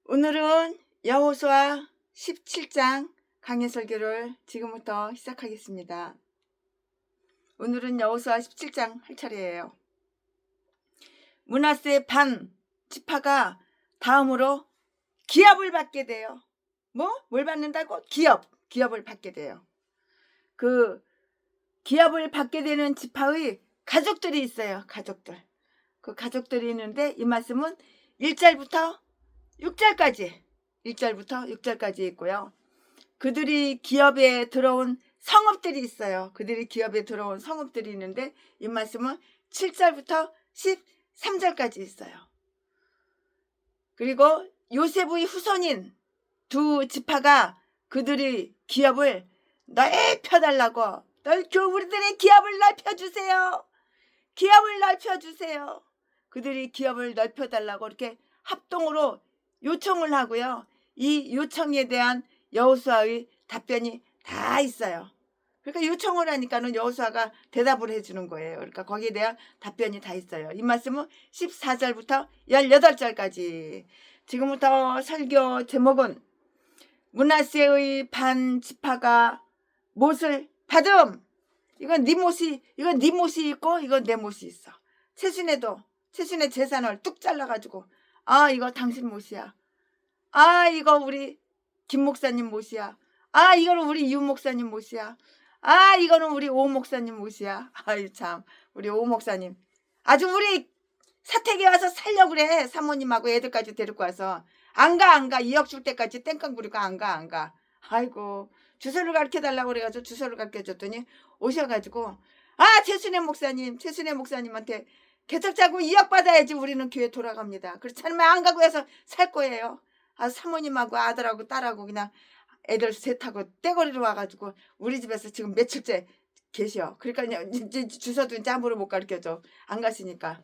오늘은 여호수아 17장 강해 설교를 지금부터 시작하겠습니다. 오늘은 여호수아 17장 할 차례예요. 므낫세 반 지파가 다음으로 기업을 받게 돼요. 뭘 받는다고? 기업을 받게 돼요. 그 기업을 받게 되는 지파의 가족들이 있어요. 그 가족들이 있는데 이 말씀은 1절부터 6절까지 있고요. 그들이 기업에 들어온 성읍들이 있어요. 그들이 기업에 들어온 성읍들이 있는데 이 말씀은 7절부터 13절까지 있어요. 그리고 요셉의 후손인 두 지파가 그들의 기업을 넓혀달라고, 우리들의 기업을 넓혀주세요. 그들이 기업을 넓혀달라고 이렇게 합동으로 요청을 하고요. 이 요청에 대한 여호수아의 답변이 다 있어요. 그러니까 요청을 하니까는 여호수아가 대답을 해주는 거예요. 그러니까 거기에 대한 답변이 다 있어요. 이 말씀은 14절부터 18절까지. 지금부터 설교 제목은 므낫세의 반 지파가 못을 받음. 이건 네 못이 있고 이건 내 못이 있어. 최순의 재산을 뚝 잘라가지고 이거 당신 못이야. 이거 우리 김 목사님 못이야. 이거는 우리 유 목사님 못이야. 이거는 우리 오 목사님 못이야. 참 우리 오 목사님 아주 우리 사택에 와서 살려고 그래. 사모님하고 애들까지 데리고 와서 안 가 2억 줄 때까지 땡깡 부리고 안 가. 아이고 주소를 가르쳐달라고 그래가지고 주소를 가르쳐줬더니 오셔가지고 최순애 목사님한테 개척자고 2억 받아야지 우리는 교회 돌아갑니다. 그렇지 않으면 안 가고 해서 살 거예요. 사모님하고 아들하고 딸하고 그냥 애들 셋하고 떼거리로 와가지고 우리 집에서 지금 며칠째 계셔. 그러니까 이제 주소도 이제 함부로 못 가르쳐줘. 안 가시니까.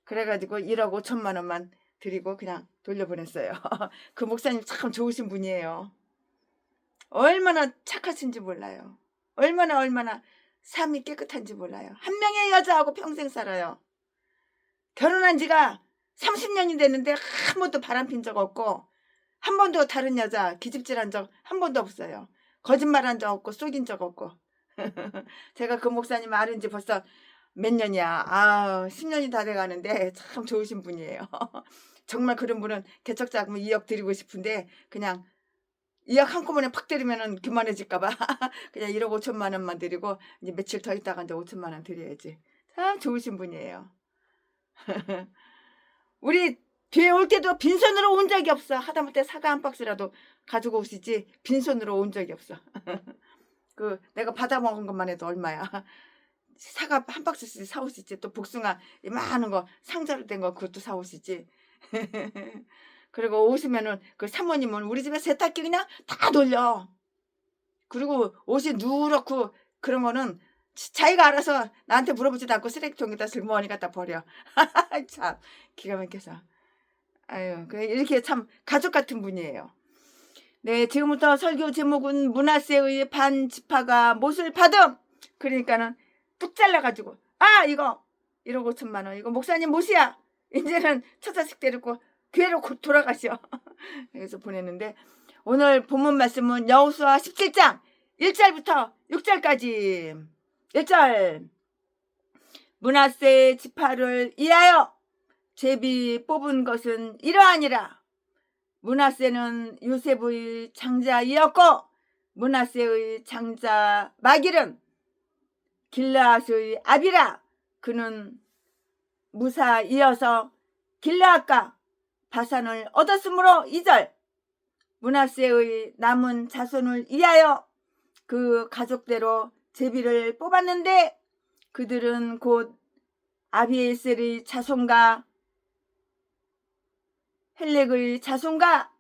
그래가지고 1억 5천만 원만 드리고 그냥 돌려보냈어요. 그 목사님 참 좋으신 분이에요. 얼마나 착하신지 몰라요. 얼마나 삶이 깨끗한지 몰라요. 한 명의 여자하고 평생 살아요. 결혼한 지가 30년이 됐는데 한 번도 바람핀 적 없고 한 번도 다른 여자 기집질한 적 한 번도 없어요. 거짓말한 적 없고 속인 적 없고. 제가 그 목사님 아는 지 벌써 몇 년이야. 10년이 다 돼가는데 참 좋으신 분이에요. 정말 그런 분은 개척자금 2억 드리고 싶은데 그냥 2억 한꺼번에 팍 때리면은 그만해질까봐 그냥 1억 5천만 원만 드리고 이제 며칠 더 있다가 이제 5천만 원 드려야지. 참 좋으신 분이에요. 우리 뒤에 올 때도 빈손으로 온 적이 없어. 하다못해 사과 한 박스라도 가지고 오시지 빈손으로 온 적이 없어. 그 내가 받아먹은 것만 해도 얼마야. 사과 한 박스씩 사오시지. 또 복숭아 이만한 거 상자로 된 거 그것도 사오시지. 그리고 오시면은 그 사모님은 우리 집에 세탁기 그냥 다 돌려. 그리고 옷이 누렇고 그런 거는 자기가 알아서 나한테 물어보지도 않고 쓰레기통에다 슬머니 갖다 버려. 참 기가 막혀서. 이렇게 참 가족 같은 분이에요. 네, 지금부터 설교 제목은 므낫세의 반 지파가 못을 받음. 그러니까는 뚝 잘라가지고 이거 1억 5천만 원 이거 목사님 못이야. 이제는 처자식 데리고 교회로 곧 돌아가시오. 그래서 보냈는데 오늘 본문 말씀은 여호수아 17장 1절부터 6절까지. 1절 므낫세 지파를 위하여 제비 뽑은 것은 이러하니라. 므낫세는 요셉의 장자이었고 므낫세의 장자 마길은 길르앗의 아비라. 그는 무사이어서 길르앗과 바산을 얻었으므로 2절 므낫세의 남은 자손을 위하여 그 가족대로 제비를 뽑았는데 그들은 곧 아비에셀의 자손과 헬렉의 자손과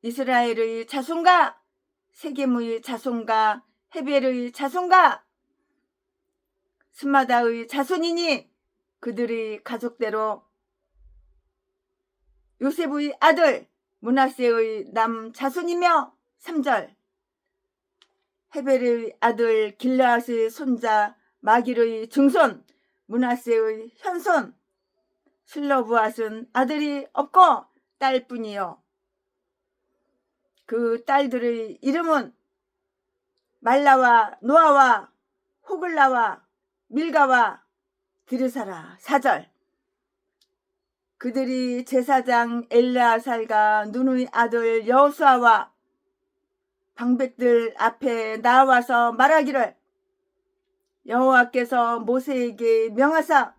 이스라엘의 자손과 세겜의 자손과 헤벨의 자손과 스마다의 자손이니 그들의 가족대로 요셉의 아들 므낫세의 남 자손이며 3절 헤벨의 아들 길르앗의 손자 마길의 증손 므낫세의 현손 슬로브앗은 아들이 없고 딸뿐이요. 그 딸들의 이름은 말라와 노아와 호글라와 밀가와 드르사라. 4절. 그들이 제사장 엘르아살과 눈의 아들 여호수아와 방백들 앞에 나와서 말하기를 여호와께서 모세에게 명하사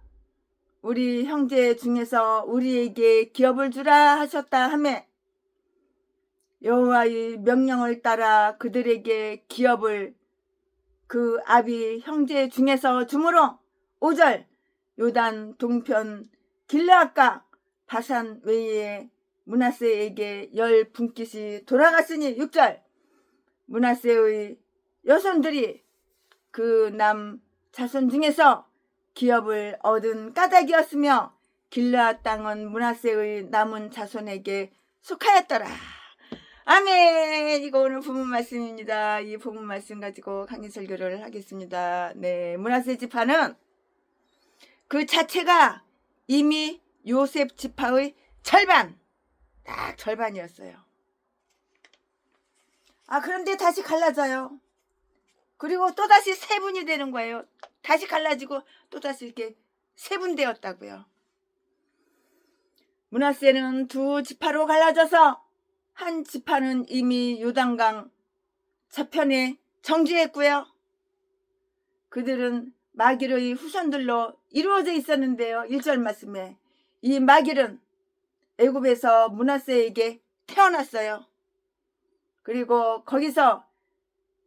우리 형제 중에서 우리에게 기업을 주라 하셨다 하매 여호와의 명령을 따라 그들에게 기업을 그 아비 형제 중에서 주므로 5절. 요단 동편 길르앗과 바산 외에 므낫세에게 10분깃이 돌아갔으니 6절. 므낫세의 여손들이 그 남 자손 중에서 기업을 얻은 까닭이었으며 길르앗 땅은 므낫세의 남은 자손에게 속하였더라. 아멘. 이거 오늘 본문 말씀입니다. 이 본문 말씀 가지고 강의 설교를 하겠습니다. 네, 므낫세 지파는 그 자체가 이미 요셉 지파의 절반, 딱 절반이었어요. 그런데 다시 갈라져요. 그리고 또다시 세 분이 되는 거예요. 다시 갈라지고 또다시 이렇게 세 분 되었다고요. 므낫세는 두 지파로 갈라져서 한 지파는 이미 요단강 저편에 정주했고요. 그들은 마길의 후손들로 이루어져 있었는데요. 1절 말씀에 이 마길은 애굽에서 므낫세에게 태어났어요. 그리고 거기서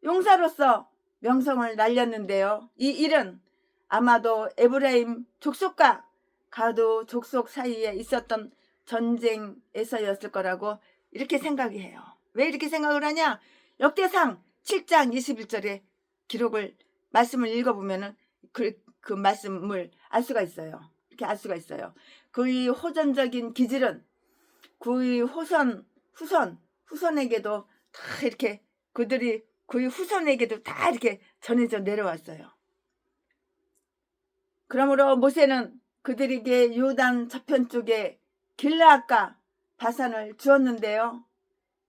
용사로서 명성을 날렸는데요. 이 일은 아마도 에브라임 족속과 가도 족속 사이에 있었던 전쟁에서였을 거라고 이렇게 생각해요. 왜 이렇게 생각을 하냐? 역대상 7장 21절에 기록을 말씀을 읽어보면은 그 말씀을 알 수가 있어요. 이렇게 알 수가 있어요. 그의 호전적인 기질은 그의 후손에게도 다 이렇게 그들이 그의 후손에게도 다 이렇게 전해져 내려왔어요. 그러므로 모세는 그들에게 요단 저편 쪽에 길르앗과 바산을 주었는데요.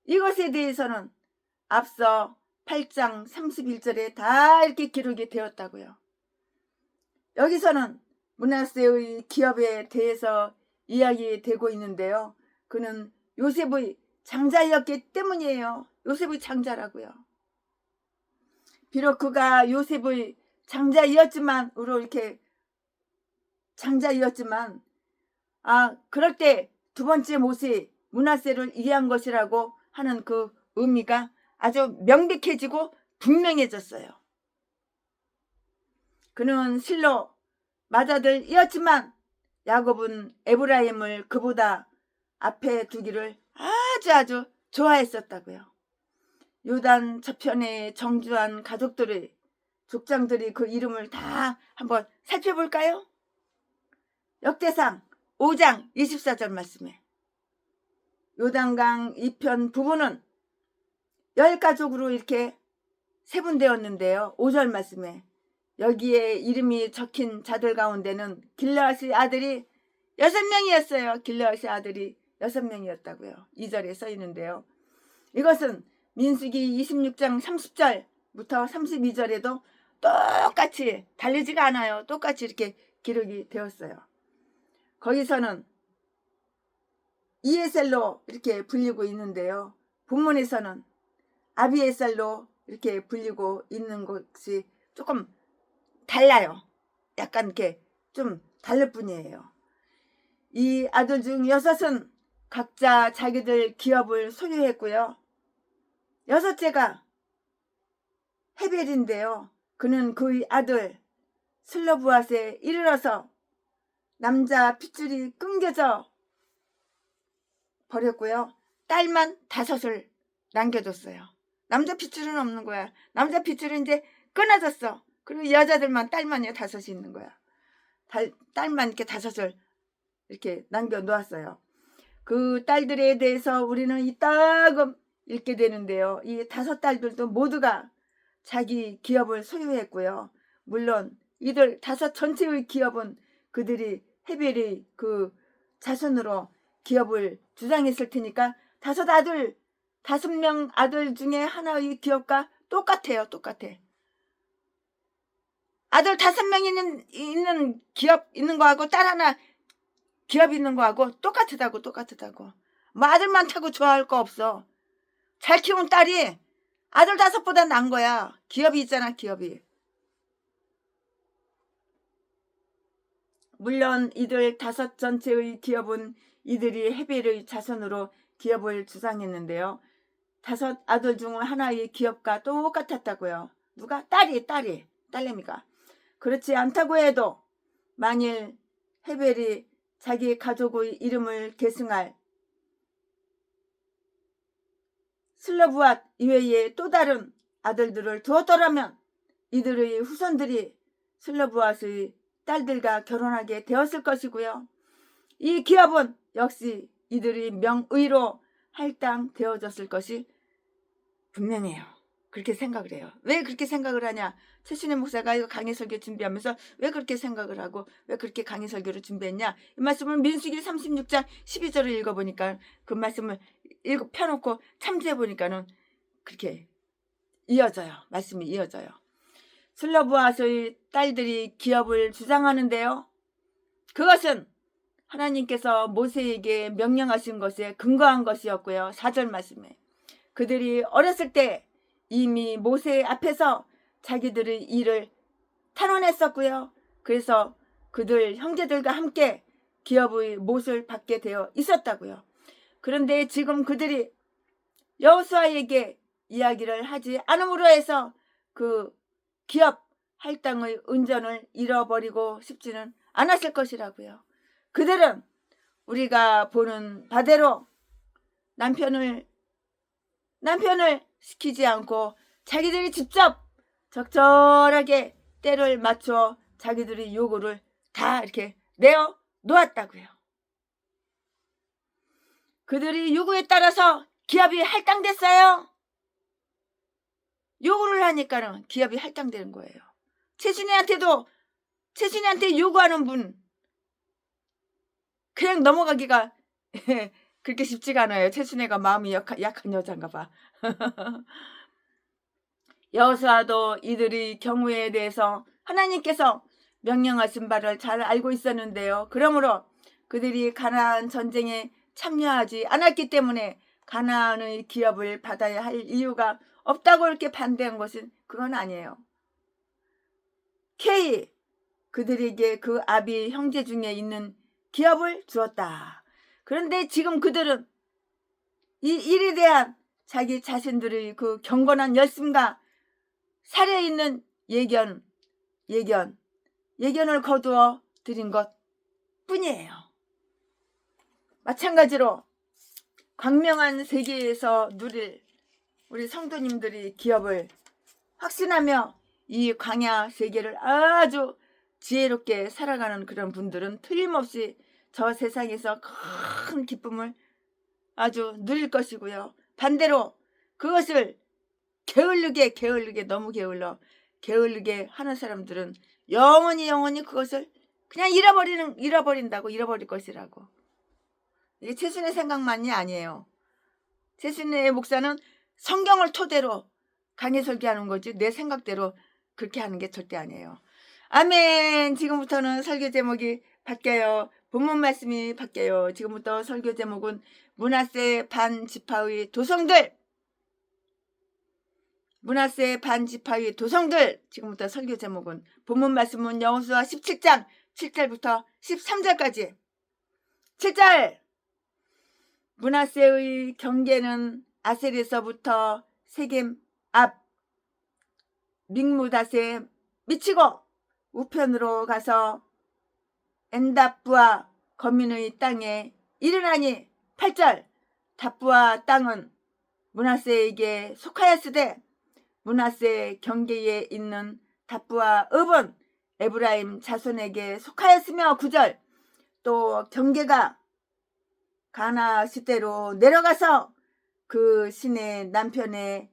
이것에 대해서는 앞서 8장 31절에 다 이렇게 기록이 되었다고요. 여기서는 므낫세의 기업에 대해서 이야기되고 있는데요. 그는 요셉의 장자였기 때문이에요. 요셉의 장자라고요. 비록 그가 요셉의 장자였지만 그럴 때 두 번째 모세 므낫세를 이해한 것이라고 하는 그 의미가 아주 명백해지고 분명해졌어요. 그는 실로 맏아들이었지만 야곱은 에브라임을 그보다 앞에 두기를 아주 좋아했었다고요. 요단 저편에 정주한 가족들의 족장들이 그 이름을 다 한번 살펴볼까요? 역대상 5장 24절 말씀에 요단강 이편 부분은 10가족으로 이렇게 세분되었는데요. 5절 말씀에 여기에 이름이 적힌 자들 가운데는 길르앗의 아들이 6명이었어요. 길르앗의 아들이 6명이었다고요. 2절에 써 있는데요. 이것은 민수기 26장 30절부터 32절에도 똑같이 다르지가 않아요. 똑같이 이렇게 기록이 되었어요. 거기서는 이에셀로 이렇게 불리고 있는데요. 본문에서는 아비에셀로 이렇게 불리고 있는 것이 조금 달라요. 약간 이렇게 좀 다를 뿐이에요. 이 아들 중 6은 각자 자기들 기업을 소유했고요. 6째가 헤벨인데요. 그는 그의 아들 슬로브앗에 이르러서 남자 핏줄이 끊겨져 버렸고요. 딸만 5을 남겨뒀어요. 남자 핏줄은 없는 거야. 남자 핏줄은 이제 끊어졌어. 그리고 여자들만 딸만 5이 있는 거야. 딸만 이렇게 5을 이렇게 남겨놓았어요. 그 딸들에 대해서 우리는 이따금 읽게 되는데요. 이 5딸들도 모두가 자기 기업을 소유했고요. 물론 이들 5 전체의 기업은 그들이 헤벨의 그 자손으로 기업을 주장했을 테니까 5명 아들 중에 하나의 기업과 똑같아요. 똑같아. 아들 5명 있는 기업 있는 거하고 딸 하나 기업 있는 거하고 똑같다고. 뭐 아들 많다고 좋아할 거 없어. 잘 키운 딸이 아들 5보다 난 거야. 기업이 있잖아, 기업이. 물론 이들 5 전체의 기업은 이들이 헤벨의 자손으로 기업을 주장했는데요. 5 아들 중 하나의 기업과 똑같았다고요. 누가? 딸내미가. 그렇지 않다고 해도 만일 헤벨이 자기 가족의 이름을 계승할 슬로브앗 이외에 또 다른 아들들을 두었더라면 이들의 후손들이 슬로브앗의 딸들과 결혼하게 되었을 것이고요. 이 기업은 역시 이들의 명의로 할당되어졌을 것이 분명해요. 그렇게 생각을 해요. 왜 그렇게 생각을 하냐? 최신의 목사가 이거 강의 설교 준비하면서 왜 그렇게 생각을 하고 왜 그렇게 강의 설교를 준비했냐? 이 말씀을 민수기 36장 12절을 읽어보니까 그 말씀을 펴놓고 참조해보니까는 그렇게 이어져요. 말씀이 이어져요. 슬로브앗의 딸들이 기업을 주장하는데요. 그것은 하나님께서 모세에게 명령하신 것에 근거한 것이었고요. 4절 말씀에 그들이 어렸을 때 이미 모세 앞에서 자기들의 일을 탄원했었고요. 그래서 그들 형제들과 함께 기업의 못을 받게 되어 있었다고요. 그런데 지금 그들이 여호수아에게 이야기를 하지 않음으로 해서 그 기업 할당의 은전을 잃어버리고 싶지는 않았을 것이라고요. 그들은 우리가 보는 바대로 남편을 시키지 않고 자기들이 직접 적절하게 때를 맞춰 자기들의 요구를 다 이렇게 내어 놓았다고요. 그들이 요구에 따라서 기업이 할당됐어요. 요구를 하니까는 기업이 할당되는 거예요. 최순희한테 요구하는 분 그냥 넘어가기가 그렇게 쉽지가 않아요. 최순희가 마음이 약한 여잔가 봐. 여호수아도 이들의 경우에 대해서 하나님께서 명령하신 바를 잘 알고 있었는데요. 그러므로 그들이 가나안 전쟁에 참여하지 않았기 때문에 가나안의 기업을 받아야 할 이유가 없다고 이렇게 반대한 것은 그건 아니에요. K 그들에게 그 아비 형제 중에 있는 기업을 주었다. 그런데 지금 그들은 이 일에 대한 자기 자신들의 그 경건한 열심과 살아있는 예견을 거두어 드린 것 뿐이에요. 마찬가지로 광명한 세계에서 누릴 우리 성도님들이 기업을 확신하며 이 광야 세계를 아주 지혜롭게 살아가는 그런 분들은 틀림없이 저 세상에서 큰 기쁨을 아주 누릴 것이고요. 반대로 그것을 게을르게 너무 게을르게 하는 사람들은 영원히 그것을 그냥 잃어버릴 것이라고. 이게 최순의 생각만이 아니에요. 최순의 목사는 성경을 토대로 강의 설교하는 거지 내 생각대로 그렇게 하는 게 절대 아니에요. 아멘. 지금부터는 설교 제목이 바뀌어요. 본문 말씀이 바뀌어요. 지금부터 설교 제목은 므낫세 반지파의 도성들. 지금부터 설교 제목은 본문 말씀은 여호수아 17장 7절부터 13절까지. 7절 므낫세의 경계는 아셀에서부터 세겜 앞 믹무닷에 미치고 우편으로 가서 엔답부와 거민의 땅에 이르나니. 8절 답부와 땅은 므낫세에게 속하였으되 므낫세 경계에 있는 답부와 읍은 에브라임 자손에게 속하였으며. 9절 또 경계가 가나 시대로 내려가서 그 시내 남편에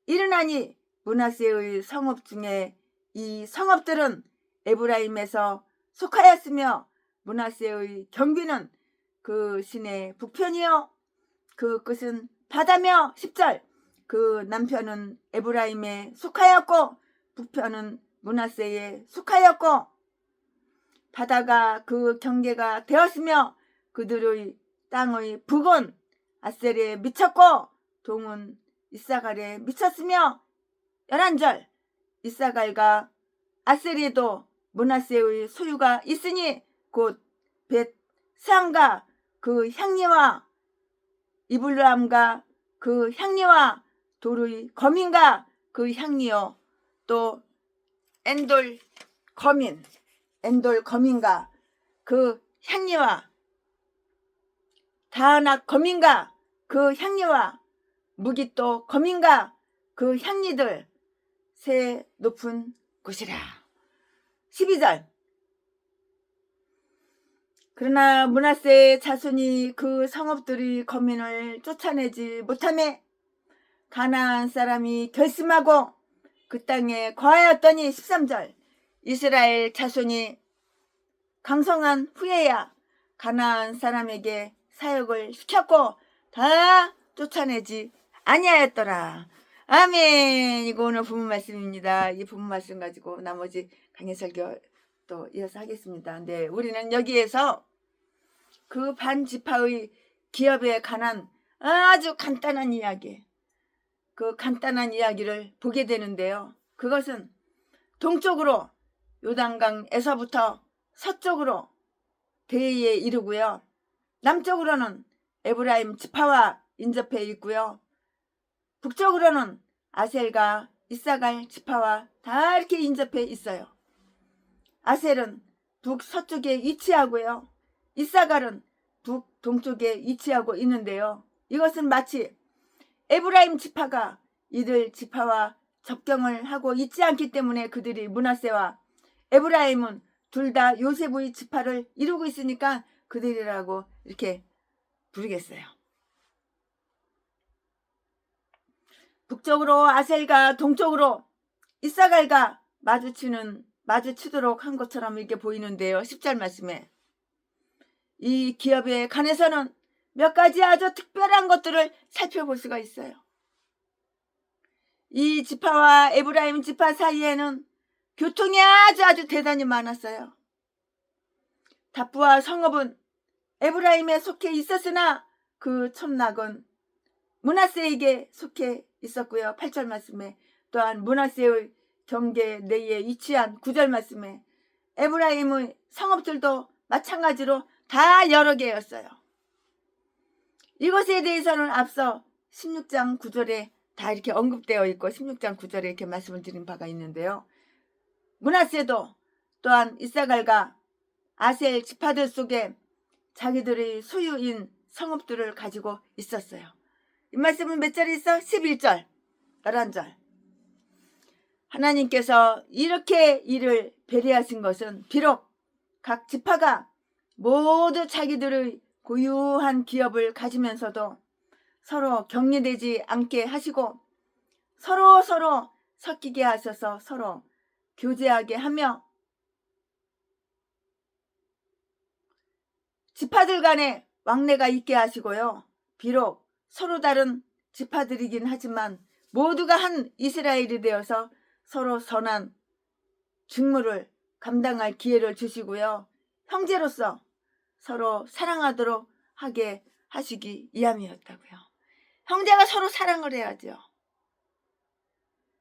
이르나니. 므낫세의 성읍 중에 이 성읍들은 에브라임에서 속하였으며 므낫세의 경비는 그 신의 북편이요 그 끝은 바다며. 10절 그 남편은 에브라임에 속하였고 북편은 므낫세에 속하였고 바다가 그 경계가 되었으며 그들의 땅의 북은 아셀에 미쳤고 동은 이사갈에 미쳤으며. 11절 이사갈과 아셀에도 므낫세의 소유가 있으니 곧 벳상과 그 향리와 이블람과 그 향리와 돌의 거민과 그 향리요 또 엔돌 거민과 그 향리와 다하낙 거민과 그 향리와 무기또 거민과 그 향리들 새 높은 곳이라. 12절 그러나 므낫세의 자손이 그 성읍들의 거민을 쫓아내지 못하매 가나안 사람이 결심하고 그 땅에 거하였더니. 13절 이스라엘 자손이 강성한 후에야 가나안 사람에게 사역을 시켰고 다 쫓아내지 아니하였더라. 아멘. 이거 오늘 부문 말씀입니다. 이 부문 말씀 가지고 나머지 강의 설교 또 이어서 하겠습니다. 네, 우리는 여기에서 그 반지파의 기업에 관한 아주 간단한 이야기, 그 간단한 이야기를 보게 되는데요. 그것은 동쪽으로 요단강에서부터 서쪽으로 대의에 이르고요. 남쪽으로는 에브라임 지파와 인접해 있고요. 북쪽으로는 아셀과 이사갈 지파와 다 이렇게 인접해 있어요. 아셀은 북서쪽에 위치하고요. 이사갈은 북동쪽에 위치하고 있는데요. 이것은 마치 에브라임 지파가 이들 지파와 접경을 하고 있지 않기 때문에 그들이 므낫세와 에브라임은 둘 다 요셉의 지파를 이루고 있으니까 그들이라고 이렇게 부르겠어요. 북쪽으로 아셀과 동쪽으로 이사갈과 마주치도록 한 것처럼 이렇게 보이는데요. 10절 말씀에 이 기업에 관해서는 몇 가지 아주 특별한 것들을 살펴볼 수가 있어요. 이 지파와 에브라임 지파 사이에는 교통이 아주 대단히 많았어요. 답부와 성읍은 에브라임에 속해 있었으나 그 촌락은 므낫세에게 속해 있었고요. 8절 말씀에 또한 므낫세의 경계 내에 위치한 9절 말씀에 에브라임의 성읍들도 마찬가지로 다 여러 개였어요. 이것에 대해서는 앞서 16장 9절에 다 이렇게 언급되어 있고 16장 9절에 이렇게 말씀을 드린 바가 있는데요. 므낫세도 또한 이사갈과 아셀 지파들 속에 자기들의 소유인 성읍들을 가지고 있었어요. 이 말씀은 몇 절에 있어? 11절, 11절. 하나님께서 이렇게 이를 배려하신 것은 비록 각 지파가 모두 자기들의 고유한 기업을 가지면서도 서로 격리되지 않게 하시고 서로 섞이게 하셔서 서로 교제하게 하며 지파들 간에 왕래가 있게 하시고요. 비록 서로 다른 지파들이긴 하지만 모두가 한 이스라엘이 되어서 서로 선한 직무를 감당할 기회를 주시고요. 형제로서 서로 사랑하도록 하게 하시기 위함이었다고요. 형제가 서로 사랑을 해야죠.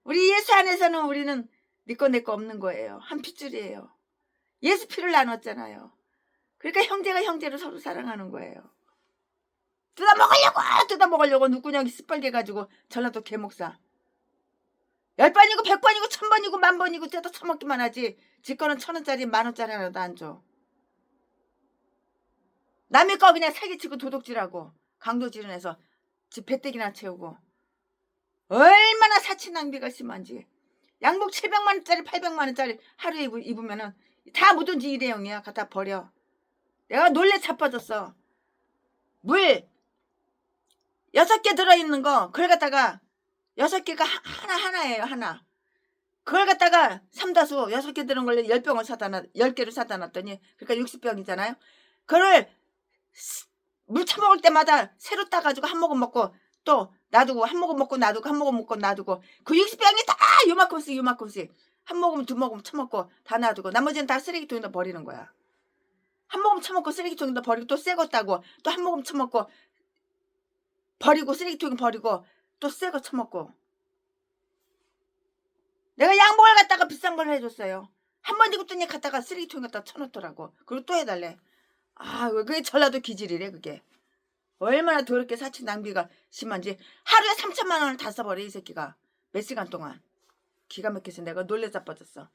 우리 예수 안에서는 우리는 니꺼 내꺼 없는 거예요. 한 핏줄이에요. 예수 피를 나눴잖아요. 그러니까 형제가 형제로 서로 사랑하는 거예요. 뜯어먹으려고 눈구녕이 시뻘게 가지고 전라도 개목사 10번이고 100번이고 1000번이고 10,000번이고 뜯어 처먹기만 하지 지 거는 1,000원짜리 10,000원짜리 하나도 안 줘. 남의 거 그냥 사기치고 도둑질하고 강도질해서 지 배때기나 채우고 얼마나 사치 낭비가 심한지. 양복 700만원짜리 800만원짜리 하루에 입으면은 다 묻은지 일회용이야. 갖다 버려. 내가 놀래 자빠졌어. 물 6개 들어있는 거 그걸 갖다가 6개가 하나예요. 하나. 그걸 갖다가 삼다수 6개 들은 걸 10개를 사다 놨더니 그러니까 60병이잖아요. 그걸 물 처먹을 때마다 새로 따가지고 한 모금 먹고 또 놔두고 한 모금 먹고 놔두고 한 모금 먹고 놔두고 그 60병이 다 요만큼씩 한 모금 두 모금 처먹고 다 놔두고 나머지는 다 쓰레기통에다 버리는 거야. 한 모금 처먹고 쓰레기통에다 버리고 또 새 거 따고 또 한 모금 처먹고 버리고 쓰레기통에 버리고 또 새 거 처먹고. 내가 양복을 갖다가 비싼 걸 해줬어요. 한 번 입었더니 갖다가 쓰레기통에 갖다 쳐놓더라고. 그리고 또 해달래. 아, 그게 전라도 기질이래 그게. 얼마나 더럽게 사치 낭비가 심한지. 하루에 3천만 원을 다 써버려 이 새끼가. 몇 시간 동안. 기가 막혀서 내가 놀래 자빠졌어.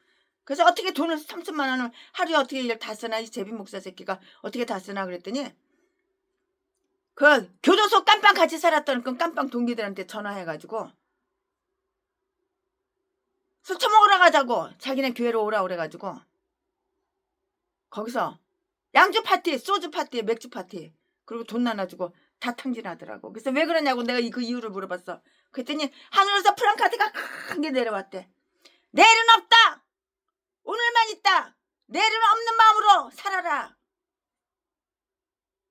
그래서 어떻게 돈을 3천만 원을 하루에 어떻게 이걸 다 쓰나 이 제비 목사 새끼가 어떻게 다 쓰나 그랬더니 그 교도소 깜빵 같이 살았던 그 깜빵 동기들한테 전화해가지고 술 처먹으러 가자고 자기네 교회로 오라 그래가지고 거기서 양주 파티, 소주 파티, 맥주 파티 그리고 돈 나눠주고 다 탕진하더라고. 그래서 왜 그러냐고 내가 그 이유를 물어봤어. 그랬더니 하늘에서 프랑카드가 큰 게 내려왔대. 내일은 없다. 오늘만 있다. 내일은 없는 마음으로 살아라.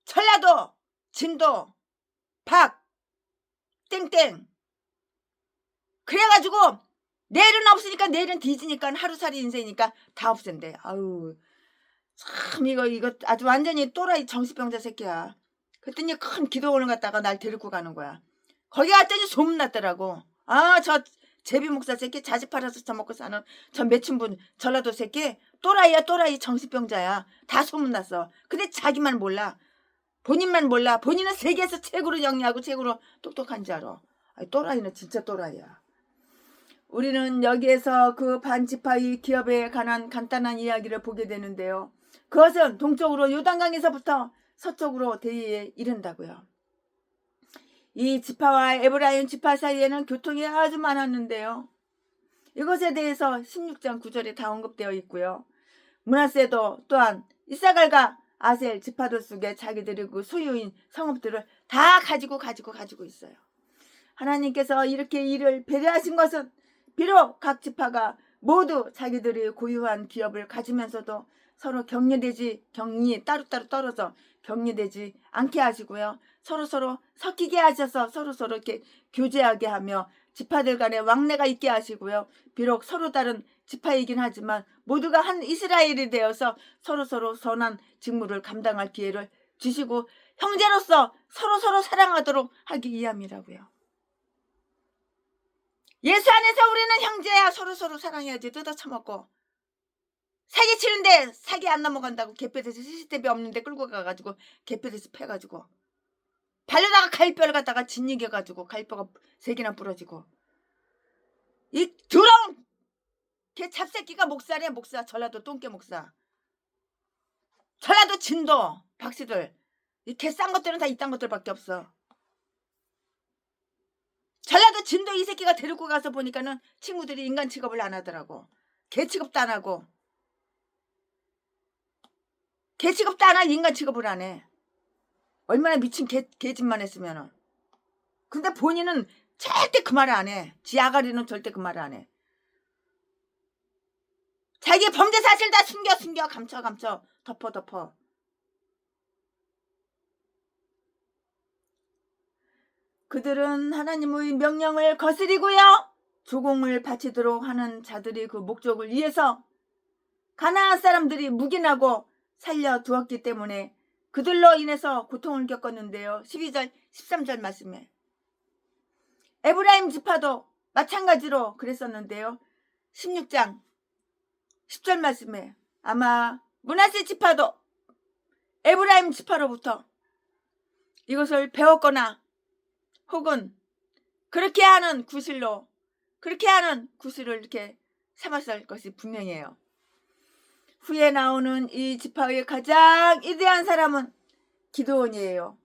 전라도, 진도, 박, 땡땡. 그래가지고 내일은 없으니까 내일은 뒤지니까 하루살이 인생이니까 다 없앤대. 아유 참 이거 아주 완전히 또라이 정신병자 새끼야. 그랬더니 큰 기도원을 갖다가 날 데리고 가는 거야. 거기 갔더니 소문났더라고. 아, 저 제비 목사 새끼 자식 팔아서 처먹고 사는 저 매춘분 전라도 새끼 또라이야 또라이 정신병자야. 다 소문났어. 근데 자기만 몰라. 본인만 몰라. 본인은 세계에서 최고로 영리하고 최고로 똑똑한 줄 알아. 아니, 또라이는 진짜 또라이야. 우리는 여기에서 그 반지파의 기업에 관한 간단한 이야기를 보게 되는데요. 그것은 동쪽으로 요단강에서부터 서쪽으로 대의에 이른다고요. 이 지파와 에브라임 지파 사이에는 교통이 아주 많았는데요. 이것에 대해서 16장 9절에 다 언급되어 있고요. 므낫세도 또한 이사갈과 아셀 지파들 속에 자기들의 그 소유인 성읍들을 다 가지고 있어요. 하나님께서 이렇게 이를 배려하신 것은 비록 각 지파가 모두 자기들의 고유한 기업을 가지면서도 서로 격리되지 따로따로 떨어져 격리되지 않게 하시고요. 서로 섞이게 하셔서 서로 이렇게 교제하게 하며 지파들 간에 왕래가 있게 하시고요. 비록 서로 다른 지파이긴 하지만 모두가 한 이스라엘이 되어서 서로 선한 직무를 감당할 기회를 주시고 형제로서 서로 사랑하도록 하기 위함이라고요. 예수 안에서 우리는 형제야. 서로 사랑해야지. 뜯어 처먹고 사기 치는데 사기 안 넘어간다고 개패에서 CCTV 없는데 끌고 가가지고 개패에서 패가지고 발려다가 갈뼈를 갖다가 짓이겨가지고 갈뼈가 3개나 부러지고 이 더러운 개 잡새끼가 목사래. 목사 전라도 똥개 목사 전라도 진도 박씨들 이 개 싼 것들은 다 이딴 것들밖에 없어. 전라도 진도 이 새끼가 데리고 가서 보니까는 친구들이 인간 취급을 안 하더라고. 개 취급도 안 하고 개 취급도 안 하고 인간 취급을 안 해. 얼마나 미친 개짓만 했으면은. 근데 본인은 절대 그 말을 안 해. 지 아가리는 절대 그 말을 안 해. 자기 범죄 사실 다 숨겨 감춰 덮어. 그들은 하나님의 명령을 거스리고요. 조공을 바치도록 하는 자들이 그 목적을 위해서 가나안 사람들이 묵인하고 살려두었기 때문에 그들로 인해서 고통을 겪었는데요. 12절 13절 말씀에 에브라임 지파도 마찬가지로 그랬었는데요. 16장 10절 말씀에 아마 므낫세 지파도 에브라임 지파로부터 이것을 배웠거나 혹은 그렇게 하는 구실을 이렇게 삼았을 것이 분명해요. 후에 나오는 이 지파의 가장 위대한 사람은 기드온이에요.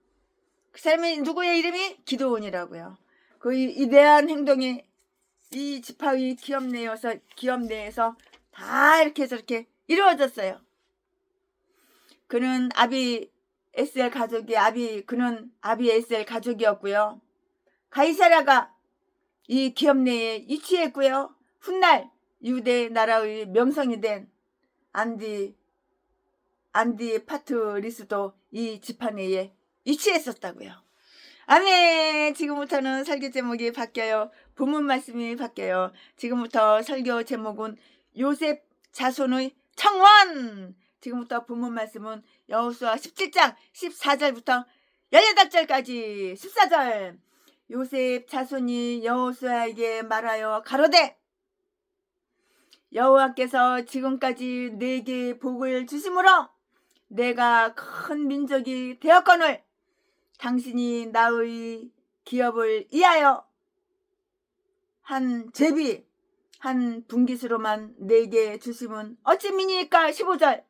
그 사람이 누구의 이름이? 기드온이라고요. 그 위대한 행동이 이 지파의 기업 내에서 다 이렇게 해서 이렇게 이루어졌어요. 그는 아비에셀 가족이었고요. 가이사라가 이 기업 내에 위치했고요. 훗날 유대 나라의 명성이 된 안디파트리스도 이 지파 내에 이치했었다고요. 아멘. 지금부터는 설교 제목이 바뀌어요. 본문 말씀이 바뀌어요. 지금부터 설교 제목은 요셉 자손의 청원. 지금부터 본문 말씀은 여호수아 17장 14절부터 18절까지 14절. 요셉 자손이 여호수아에게 말하여 가로되 여호와께서 지금까지 내게 복을 주심으로 내가 큰 민족이 되었거늘 당신이 나의 기업을 이하여 한 제비 한 분깃으로만 내게 주심은 어찌 미니까 15절.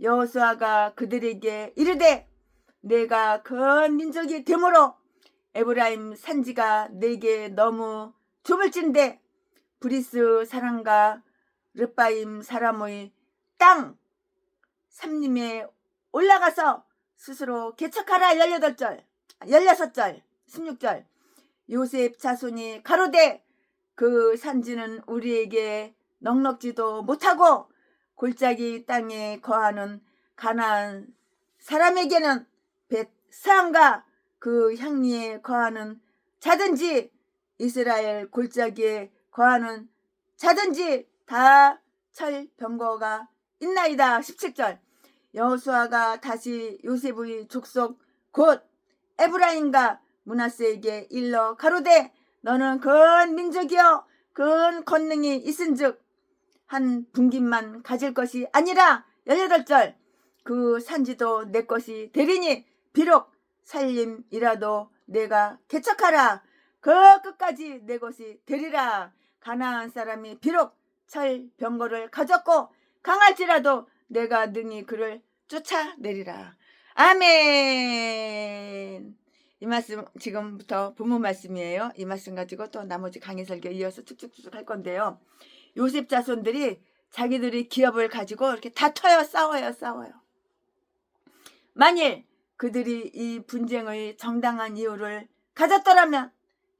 여호수아가 그들에게 이르되 내가 큰 민족이 되므로 에브라임 산지가 내게 너무 좁을진데 브리스 사람과 르바임 사람의 땅 삼림에 올라가서 스스로 개척하라. 16절 16절. 요셉 자손이 가로되 그 산지는 우리에게 넉넉지도 못하고 골짜기 땅에 거하는 가나안 사람에게는 벳사함과 그 향리에 거하는 자든지 이스라엘 골짜기에 거하는 자든지 다 철병거가 있나이다. 17절. 여호수아가 다시 요셉의 족속 곧 에브라임과 므낫세에게 일러 가로되 너는 큰 민족이여 큰 권능이 있은즉 한 분깃만 가질 것이 아니라 18절. 그 산지도 내 것이 되리니 비록 살림이라도 내가 개척하라. 그 끝까지 내 것이 되리라. 가나안 사람이 비록 철병거를 가졌고 강할지라도 내가 능히 그를 쫓아내리라. 아멘. 이 말씀 지금부터 본문 말씀이에요. 이 말씀 가지고 또 나머지 강의 설교 이어서 쭉쭉쭉 할 건데요. 요셉 자손들이 자기들이 기업을 가지고 이렇게 다퉈요. 싸워요. 만일 그들이 이 분쟁의 정당한 이유를 가졌더라면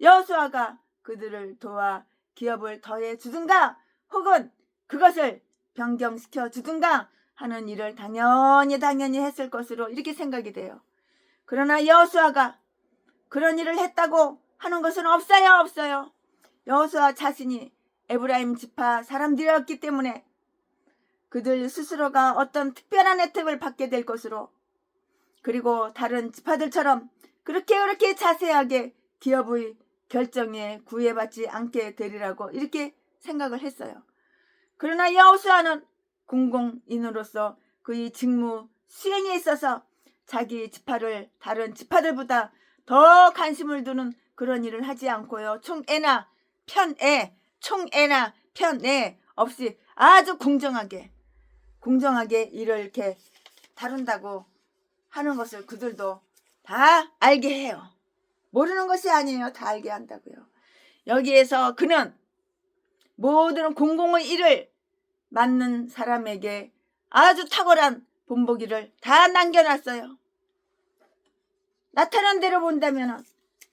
여호수아가 그들을 도와 기업을 더해 주든가 혹은 그것을 변경시켜 주든가 하는 일을 당연히 했을 것으로 이렇게 생각이 돼요. 그러나 여호수아가 그런 일을 했다고 하는 것은 없어요. 여호수아 자신이 에브라임 지파 사람들이었기 때문에 그들 스스로가 어떤 특별한 혜택을 받게 될 것으로 그리고 다른 지파들처럼 그렇게 자세하게 기업의 결정에 구애받지 않게 되리라고 이렇게 생각을 했어요. 그러나 여호수아는 공공인으로서 그의 직무 수행에 있어서 자기 지파를 다른 지파들보다 더 관심을 두는 그런 일을 하지 않고요. 총애나 편애 없이 아주 공정하게 일을 이렇게 다룬다고 하는 것을 그들도 다 알게 해요. 모르는 것이 아니에요. 다 알게 한다고요. 여기에서 그는 모든 공공의 일을 맡는 사람에게 아주 탁월한 본보기를 다 남겨놨어요. 나타난 대로 본다면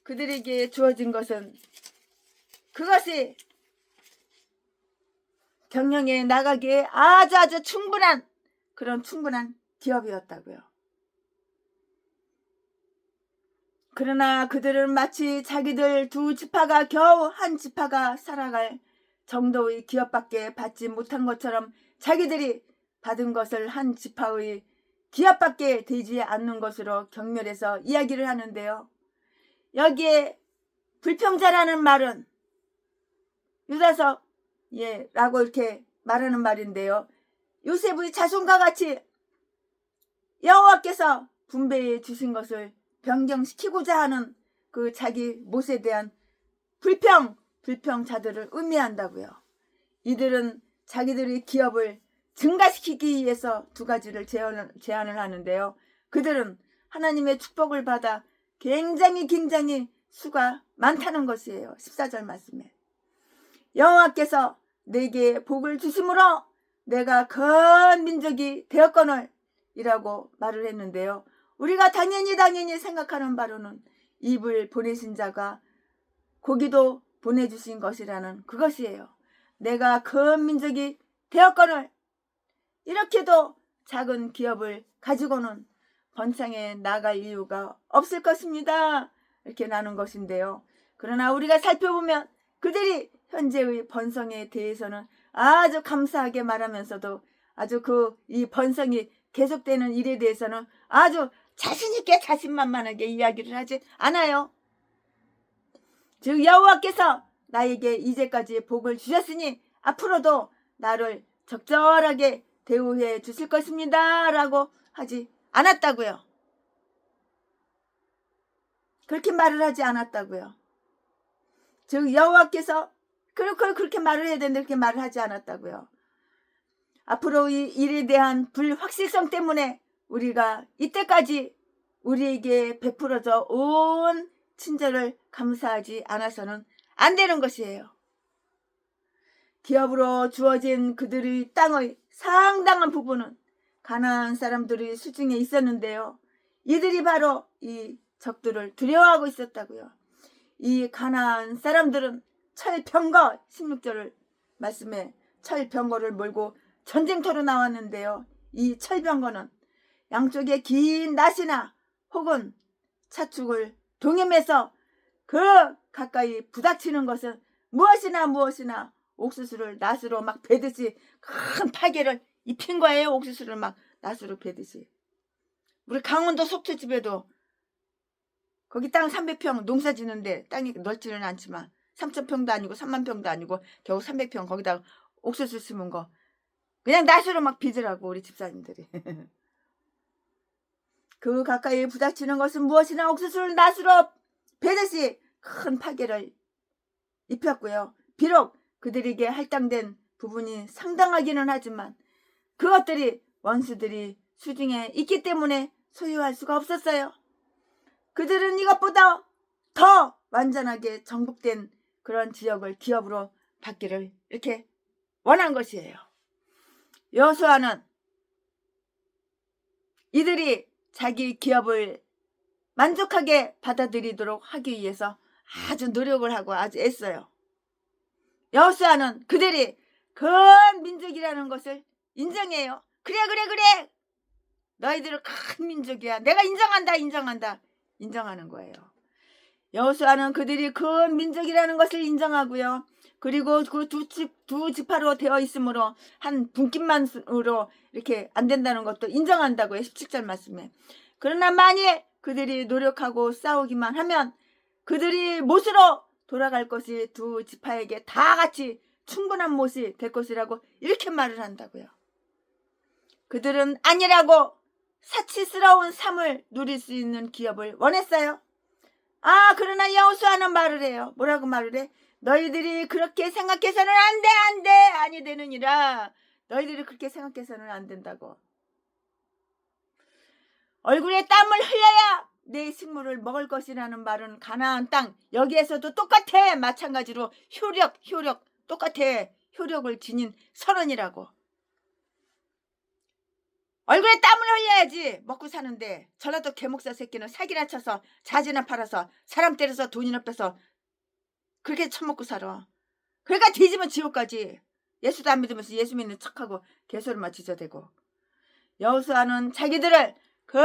그들에게 주어진 것은 그것이 경영에 나가기에 아주 충분한 기업이었다고요. 그러나 그들은 마치 자기들 두 지파가 겨우 한 지파가 살아갈 정도의 기업밖에 받지 못한 것처럼 자기들이 받은 것을 한 지파의 기업밖에 되지 않는 것으로 경멸해서 이야기를 하는데요. 여기에 불평자라는 말은 유다서 라고 이렇게 말하는 말인데요. 요셉의 자손과 같이 여호와께서 분배해 주신 것을 변경시키고자 하는 그 자기 못에 대한 불평자들을 의미한다고요. 이들은 자기들의 기업을 증가시키기 위해서 두 가지를 제안을 하는데요. 그들은 하나님의 축복을 받아 굉장히 수가 많다는 것이에요. 14절 말씀에 여호와께서 내게 복을 주심으로 내가 큰 민족이 되었거늘 이라고 말을 했는데요. 우리가 당연히 생각하는 바로는 입을 보내신 자가 고기도 보내주신 것이라는 그것이에요. 내가 큰 민족이 되었거늘 이렇게도 작은 기업을 가지고는 번창에 나갈 이유가 없을 것입니다. 이렇게 나눈 것인데요. 그러나 우리가 살펴보면 그들이 현재의 번성에 대해서는 아주 감사하게 말하면서도 아주 이 번성이 계속되는 일에 대해서는 아주 자신있게 자신만만하게 이야기를 하지 않아요. 즉 여호와께서 나에게 이제까지 복을 주셨으니 앞으로도 나를 적절하게 대우해 주실 것입니다 라고 하지 않았다고요. 그렇게 말을 하지 않았다고요. 즉 여호와께서 그렇게 말을 해야 되는데 그렇게 말을 하지 않았다고요. 앞으로 이 일에 대한 불확실성 때문에 우리가 이때까지 우리에게 베풀어져 온 친절을 감사하지 않아서는 안 되는 것이에요. 기업으로 주어진 그들의 땅의 상당한 부분은 가나안 사람들의 수중에 있었는데요. 이들이 바로 이 적들을 두려워하고 있었다고요. 이 가나안 사람들은 철병거 16절 말씀에 철병거를 몰고 전쟁터로 나왔는데요. 이 철병거는 양쪽에 긴 낫이나 혹은 차축을 동임해서 그 가까이 부닥치는 것은 무엇이나 옥수수를 낫으로 막 베듯이 큰 파괴를 입힌 거예요. 옥수수를 막 낫으로 베듯이. 우리 강원도 속초집에도 거기 땅 300평 농사 지는데 땅이 넓지는 않지만 3,000평도 아니고 30,000평도 아니고 겨우 300평 거기다 옥수수 심은 거 그냥 낫으로 막 빚으라고 우리 집사님들이. 그 가까이 부닥치는 것은 무엇이나 옥수수를 낫으로 베듯이 큰 파괴를 입혔고요. 비록 그들에게 할당된 부분이 상당하기는 하지만 그것들이 원수들이 수중에 있기 때문에 소유할 수가 없었어요. 그들은 이것보다 더 완전하게 정복된 그런 지역을 기업으로 받기를 이렇게 원한 것이에요. 여호수아는 이들이 자기 기업을 만족하게 받아들이도록 하기 위해서 아주 노력을 하고 아주 애써요. 여호수아는 그들이 큰 민족이라는 것을 인정해요. 그래 너희들은 큰 민족이야. 내가 인정하는 거예요. 여호수아는 그들이 큰 민족이라는 것을 인정하고요. 그리고 그 두 지파로 되어 있으므로 한 분깃만으로 이렇게 안 된다는 것도 인정한다고요. 17절 말씀에. 그러나 만일 그들이 노력하고 싸우기만 하면 그들이 못으로 돌아갈 것이 두 지파에게 다 같이 충분한 못이 될 것이라고 이렇게 말을 한다고요. 그들은 아니라고 사치스러운 삶을 누릴 수 있는 기업을 원했어요. 그러나 여호수아는 말을 해요. 뭐라고 말을 해? 너희들이 그렇게 생각해서는 안 돼, 아니 되느니라. 너희들이 그렇게 생각해서는 안 된다고. 얼굴에 땀을 흘려야 내 식물을 먹을 것이라는 말은 가나안 땅 여기에서도 똑같아. 마찬가지로 효력 똑같아. 효력을 지닌 선언이라고. 얼굴에 땀을 흘려야지 먹고 사는데 전라도 개목사 새끼는 사기나 쳐서 자지나 팔아서 사람 때려서 돈이나 빼서 그렇게 처먹고 살아. 그러니까 뒤지면 지옥까지. 예수도 안 믿으면서 예수 믿는 척하고 개소리만 지저대고. 여호수아는 자기들을 그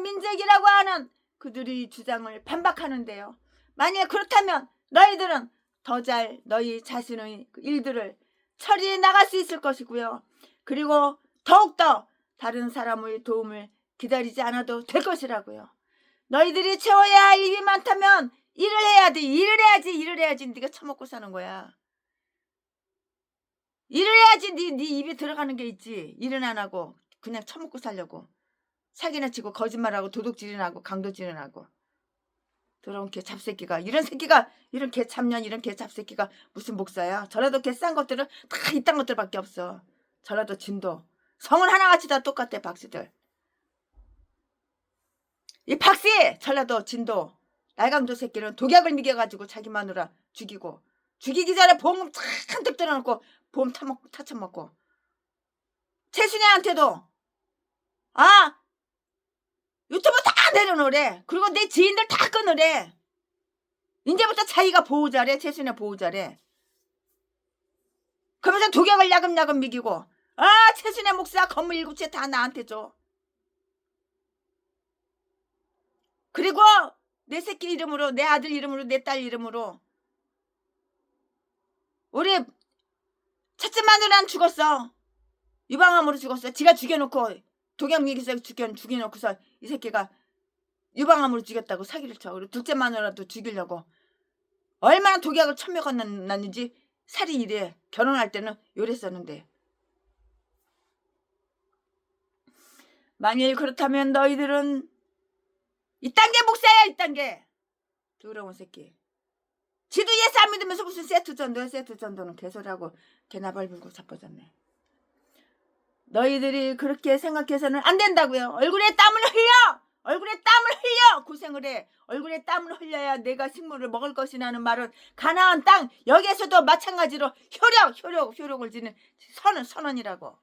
민족이라고 하는 그들의 주장을 반박하는데요. 만약 그렇다면 너희들은 더 잘 너희 자신의 일들을 처리해 나갈 수 있을 것이고요. 그리고 더욱더 다른 사람의 도움을 기다리지 않아도 될 것이라고요. 너희들이 채워야 할 일이 많다면 일을 해야 돼. 일을 해야지 네가 처먹고 사는 거야. 일을 해야지 네 입에 들어가는 게 있지. 일은 안 하고 그냥 처먹고 살려고. 사기나 치고 거짓말하고 도둑질이나 하고 강도질이나 하고. 더러운 개 잡새끼가 이런 개 참년 이런 개 잡새끼가 무슨 목사야. 전라도 개 싼 것들은 다 이딴 것들밖에 없어. 전라도 진도 성은 하나같이 다 똑같아. 박씨들. 이 박씨 전라도 진도 날강도 새끼는 독약을 미겨가지고 자기 마누라 죽이고 죽이기 전에 보험 잔뜩 들어놓고 보험 타쳐먹고 최순애한테도 유튜브 다 내려놓으래. 그리고 내 지인들 다 끊으래. 이제부터 자기가 보호자래. 최순애 보호자래. 그러면서 독약을 야금야금 미기고 최순애 목사 건물 7채 다 나한테 줘. 그리고 내 새끼 이름으로, 내 아들 이름으로, 내 딸 이름으로 우리 첫째 마누라는 죽었어. 유방암으로 죽었어. 지가 죽여놓고 독약미기서 죽여놓고서 이 새끼가 유방암으로 죽였다고 사기를 쳐. 그리고 둘째 마누라도 죽이려고 얼마나 독약을 처먹었는지 살이 이래. 결혼할 때는 요랬었는데. 만일 그렇다면 너희들은 이딴 게 목사야. 이딴 게. 더러운 새끼. 지도 예수 안 믿으면서 무슨 세트전도야. 세트전도는 개소리하고 개나발 불고 자빠졌네. 너희들이 그렇게 생각해서는 안 된다고요. 얼굴에 땀을 흘려. 얼굴에 땀을 흘려. 고생을 해. 얼굴에 땀을 흘려야 내가 식물을 먹을 것이라는 말은 가나안 땅 여기에서도 마찬가지로 효력을 지는 선언이라고.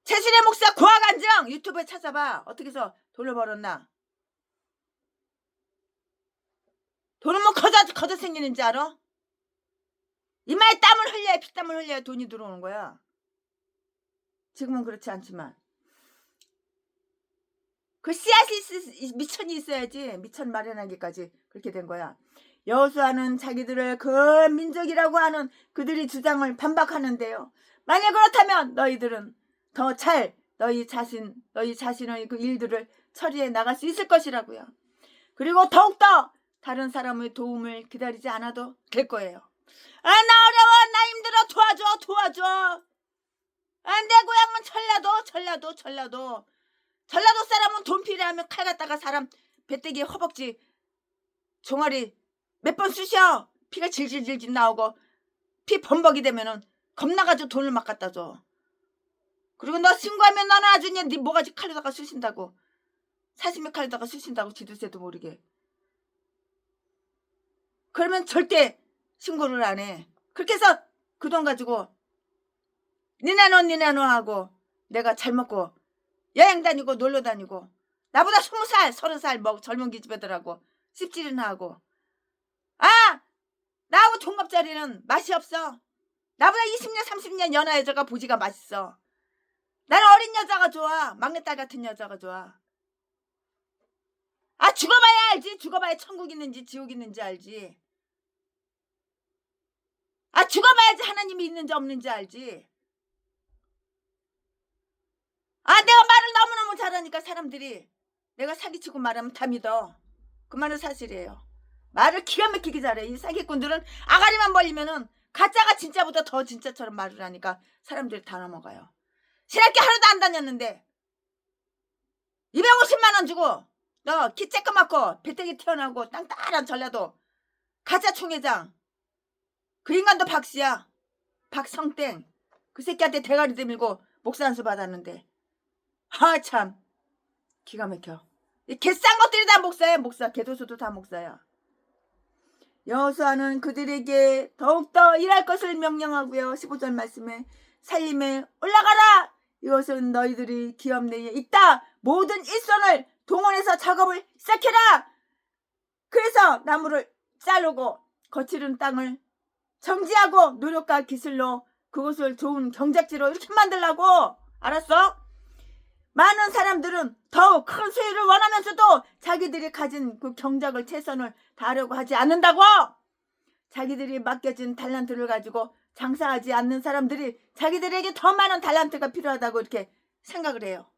최순애 목사 고아간증 유튜브에 찾아봐. 어떻게 해서 돈을 벌었나. 돈은 뭐 거저 생기는지 알아? 이마에 땀을 흘려야, 피땀을 흘려야 돈이 들어오는 거야. 지금은 그렇지 않지만. 그 씨앗이 미천이 있어야지. 미천 마련하기까지 그렇게 된 거야. 여호수아는 자기들을 그 민족이라고 하는 그들이 주장을 반박하는데요. 만약 그렇다면 너희들은 더 잘 너희 자신의 그 일들을 처리해 나갈 수 있을 것이라고요. 그리고 더욱더 다른 사람의 도움을 기다리지 않아도 될 거예요. 나 어려워. 나 힘들어. 도와줘. 내 고향은 전라도 사람은 돈 필요하면 칼 갖다가 사람 배때기에 허벅지 종아리 몇 번 쑤셔. 피가 질질질질 나오고 피 범벅이 되면은 겁나가지고 돈을 막 갖다 줘. 그리고 너 신고하면 너는 아주 그냥 네 모가지 칼로다가 쑤신다고. 사시미 칼로다가 쑤신다고. 지도새도 모르게. 그러면 절대 신고를 안 해. 그렇게 해서 그 돈 가지고 니네 너 하고 내가 잘 먹고 여행 다니고 놀러 다니고 나보다 20살 30살 젊은 기집애들하고 씹질이나 하고. 나하고 동갑자리는 맛이 없어. 나보다 20년 30년 연하 여자가 보지가 맛있어. 나는 어린 여자가 좋아. 막내딸 같은 여자가 좋아. 죽어봐야 알지. 죽어봐야 천국 있는지 지옥 있는지 알지. 죽어봐야지 하나님이 있는지 없는지 알지. 내가 말을 너무너무 잘하니까 사람들이 내가 사기치고 말하면 다 믿어. 그 말은 사실이에요. 말을 기가 막히게 잘해. 이 사기꾼들은 아가리만 벌리면은 가짜가 진짜보다 더 진짜처럼 말을 하니까 사람들이 다 넘어가요. 신학교 하나도 안 다녔는데 250만 원 주고 너 키 쬐끄맣고 배때기 튀어나오고 땅땅한 전라도 가짜 총회장. 그 인간도 박씨야. 박성땡. 그 새끼한테 대가리 들밀고 목사 한수 받았는데. 참 기가 막혀. 개싼 것들이 다 목사야. 목사. 개도수도 다 목사야. 여호수아는 그들에게 더욱더 일할 것을 명령하고요. 15절 말씀에 살림에 올라가라. 이것은 너희들이 기업 내에 있다. 모든 일손을 동원해서 작업을 시작해라. 그래서 나무를 자르고 거칠은 땅을 정지하고 노력과 기술로 그것을 좋은 경작지로 이렇게 만들라고. 알았어? 많은 사람들은 더욱 큰 수혜를 원하면서도 자기들이 가진 그 경작을 최선을 다하려고 하지 않는다고. 자기들이 맡겨진 달란트를 가지고 장사하지 않는 사람들이 자기들에게 더 많은 달란트가 필요하다고 이렇게 생각을 해요.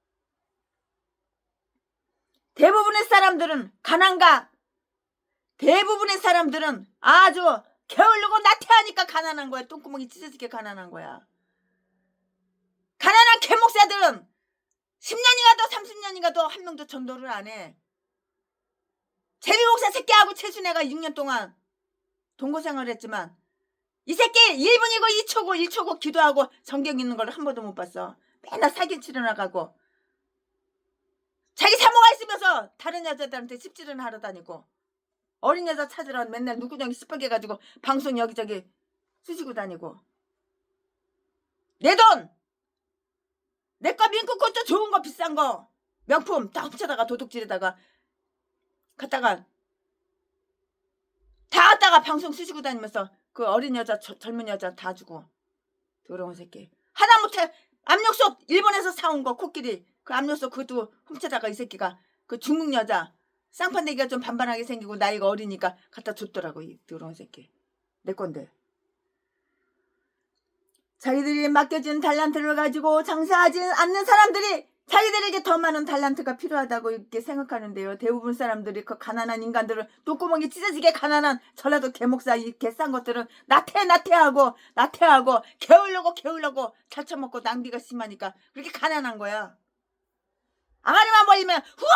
대부분의 사람들은 가난가. 대부분의 사람들은 아주 게으르고 나태하니까 가난한 거야. 똥구멍이 찢어지게 가난한 거야. 가난한 개목사들은 10년이 가도 30년이 가도 한 명도 전도를 안 해. 재미목사 새끼하고 최순애가 6년 동안 동거생활을 했지만 이 새끼 1분이고 1초고 기도하고 성경 읽는 걸 한 번도 못 봤어. 맨날 사기 치러 나가고 자기 사모가 있으면서 다른 여자들한테 씹질을 하러 다니고 어린 여자 찾으러 맨날 누구정이 습하게 방송 여기저기 쑤시고 다니고. 내 돈! 내 거 민국 것도 좋은 거 비싼 거 명품 다 훔쳐다가 도둑질에다가 갖다가 다 갖다가 방송 쑤시고 다니면서 그 어린 여자 젊은 여자 다 주고. 더러운 새끼. 하다못해 압력솥 일본에서 사온 거 코끼리 그 압력솥 그것도 훔쳐다가 이 새끼가 그 중국 여자 쌍판대기가 좀 반반하게 생기고 나이가 어리니까 갖다 줬더라고. 이 더러운 새끼. 내 건데. 자기들이 맡겨진 달란트를 가지고 장사하지 않는 사람들이 자기들에게 더 많은 달란트가 필요하다고 이렇게 생각하는데요. 대부분 사람들이 그 가난한 인간들을 똥구멍이 찢어지게 가난한 전라도 개목사 이 개싼 것들은 나태하고 게으르고 잘 처먹고 낭비가 심하니까 그렇게 가난한 거야. 아가리만 벌리면 후원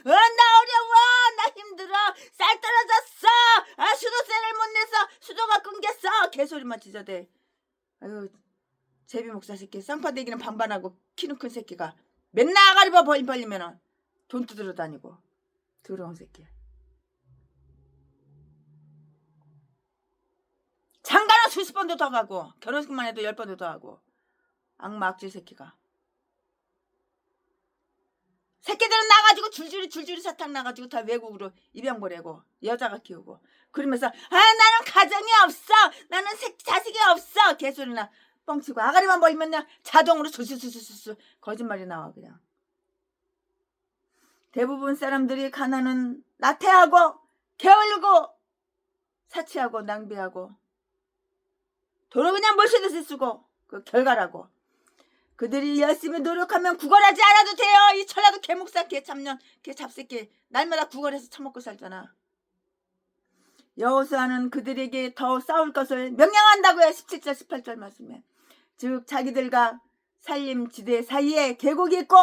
나 어려워 나 힘들어 쌀 떨어졌어 수도세를 못 내서 수도가 끊겼어 개소리만 짖어대. 아유 제비 목사 새끼 쌍파대기는 반반하고 키는 큰 새끼가 맨날 아가리만 벌리면은 돈 뜯으러 다니고 더러운 새끼. 장가는 수십 번도 더 가고 결혼식만 해도 10번도 더 하고 악마 악질 새끼가. 새끼들은 나가지고 줄줄이 사탕 나가지고 다 외국으로 입양 보내고 여자가 키우고 그러면서 나는 가정이 없어 나는 자식이 없어 개소리나 뻥치고 아가리만 벌리면 그냥 자동으로 수수수수수 거짓말이 나와. 그냥 대부분 사람들이 가난은 나태하고 게을르고 사치하고 낭비하고 돈을 그냥 무엇이든지 쓰고 그 결과라고. 그들이 열심히 노력하면 구걸하지 않아도 돼요. 이 전라도 개목사 개참년 개잡새끼 날마다 구걸해서 처먹고 살잖아. 여호수아는 그들에게 더 싸울 것을 명령한다고요. 17절 18절 말씀에. 즉 자기들과 산림지대 사이에 계곡이 있고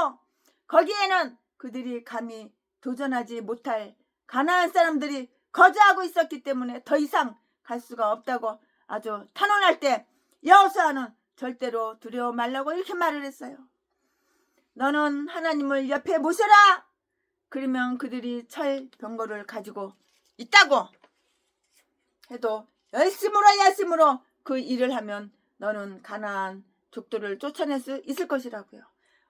거기에는 그들이 감히 도전하지 못할 가나안 사람들이 거주하고 있었기 때문에 더 이상 갈 수가 없다고 아주 탄원할 때 여호수아는 절대로 두려워 말라고 이렇게 말을 했어요. 너는 하나님을 옆에 모셔라. 그러면 그들이 철 병거를 가지고 있다고 해도 열심으로 그 일을 하면 너는 가나안 족들을 쫓아낼 수 있을 것이라고요.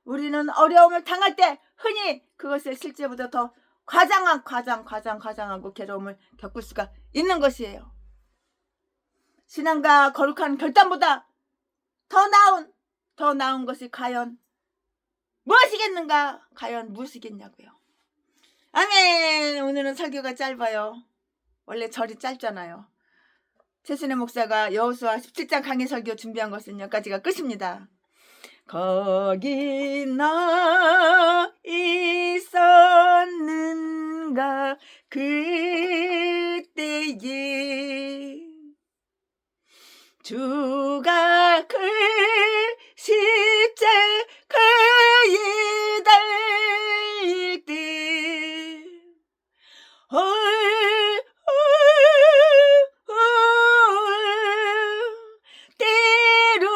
우리는 어려움을 당할 때 흔히 그것의 실제보다 더 과장하고 괴로움을 겪을 수가 있는 것이에요. 신앙과 거룩한 결단보다 더 나은 것이 과연 무엇이겠는가? 과연 무엇이겠냐고요. 아멘. 오늘은 설교가 짧아요. 원래 절이 짧잖아요. 최순애 목사가 여호수아 17장 강의 설교 준비한 것은 여기까지가 끝입니다. 거기 나 있었는가 그때에 주가 그 십자가에 달릴 때 때로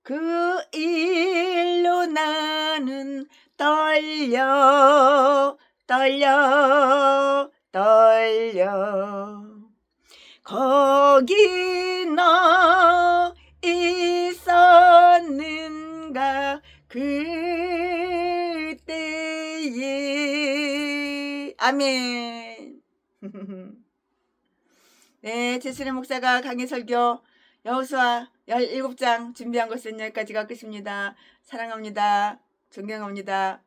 그 일로 나는 떨려 거기 너 있었는가 그때에. 아멘. 네, 최순애 목사가 강의 설교 여호수아 17장 준비한 것은 여기까지가 끝입니다. 사랑합니다. 존경합니다.